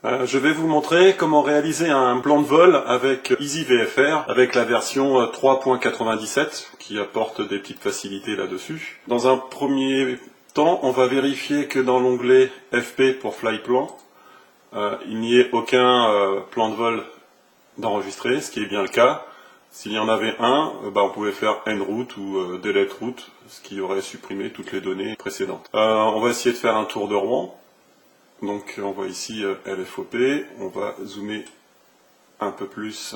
Je vais vous montrer comment réaliser un plan de vol avec EasyVFR, avec la version 3.97 qui apporte des petites facilités là-dessus. Dans un premier temps, on va vérifier que dans l'onglet FP pour Flyplan, il n'y ait aucun plan de vol d'enregistré, ce qui est bien le cas. S'il y en avait un, on pouvait faire nRoute ou delete route, ce qui aurait supprimé toutes les données précédentes. On va essayer de faire un tour de Rouen. Donc on voit ici LFOP, on va zoomer un peu plus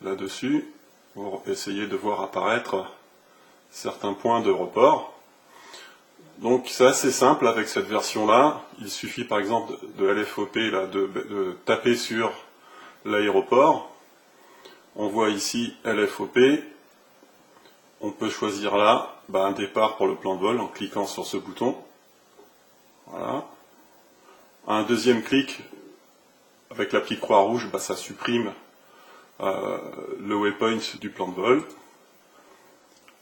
là-dessus pour essayer de voir apparaître certains points de report. Donc c'est assez simple avec cette version-là. Il suffit par exemple de LFOP là, de taper sur l'aéroport. On voit ici LFOP. On peut choisir là un départ pour le plan de vol en cliquant sur ce bouton. Voilà. Un deuxième clic avec la petite croix rouge, ça supprime le waypoint du plan de vol.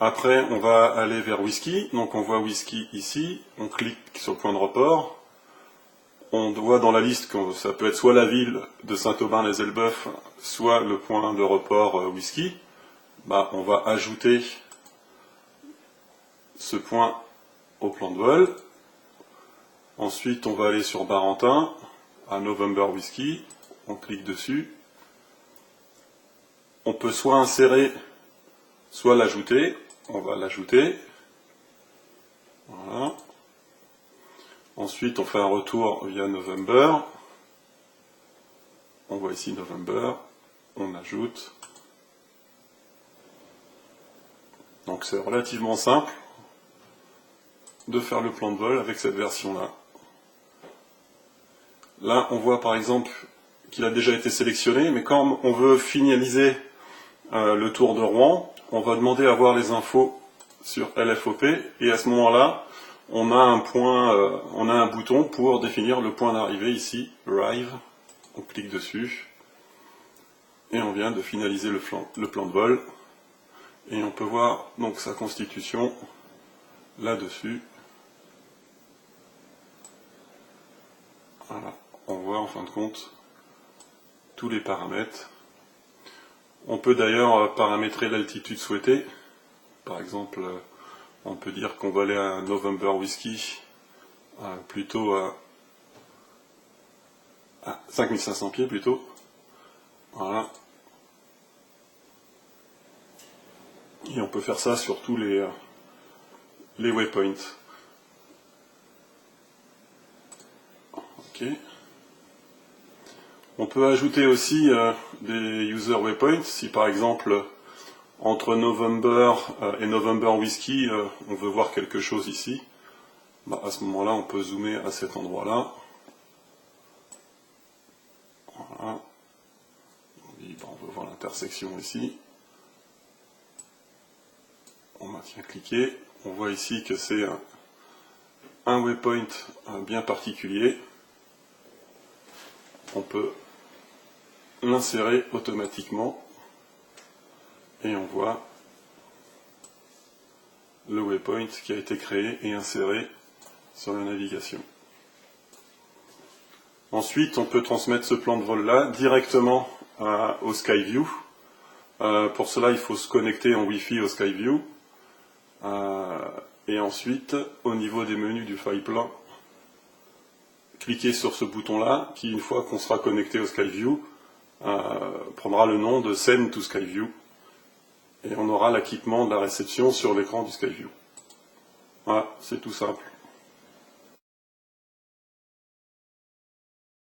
Après, on va aller vers Whisky. Donc on voit Whisky ici. On clique sur le point de report. On voit dans la liste que ça peut être soit la ville de Saint-Aubin-les-Elbeuf, soit le point de report Whisky. On va ajouter ce point au plan de vol. Ensuite, on va aller sur Barentin, à November Whisky, on clique dessus. On peut soit insérer, soit l'ajouter. On va l'ajouter. Voilà. Ensuite, on fait un retour via November. On voit ici November. On ajoute. Donc c'est relativement simple de faire le plan de vol avec cette version-là. Là, on voit par exemple qu'il a déjà été sélectionné, mais quand on veut finaliser le tour de Rouen, on va demander à voir les infos sur LFOP, et à ce moment-là, on a un bouton pour définir le point d'arrivée ici, Arrive. On clique dessus, et on vient de finaliser le plan de vol, et on peut voir donc sa constitution là-dessus. Voilà. On voit en fin de compte tous les paramètres. On peut d'ailleurs paramétrer l'altitude souhaitée. Par exemple, on peut dire qu'on va aller à November Whisky plutôt à 5500 pieds plutôt. Voilà. Et on peut faire ça sur tous les waypoints. Ok. On peut ajouter aussi des user waypoints, si par exemple entre November et November Whisky, on veut voir quelque chose ici, à ce moment-là on peut zoomer à cet endroit-là. Voilà. On veut voir l'intersection ici. On maintient cliqué. On voit ici que c'est un waypoint bien particulier. On peut l'insérer automatiquement et on voit le waypoint qui a été créé et inséré sur la navigation. Ensuite, on peut transmettre ce plan de vol là directement au SkyView. Pour cela, il faut se connecter en Wi-Fi au SkyView. Et ensuite, au niveau des menus du Flyplan, cliquez sur ce bouton là qui, une fois qu'on sera connecté au SkyView, prendra le nom de Send to SkyView et on aura l'acquittement de la réception sur l'écran du SkyView. Voilà, c'est tout simple.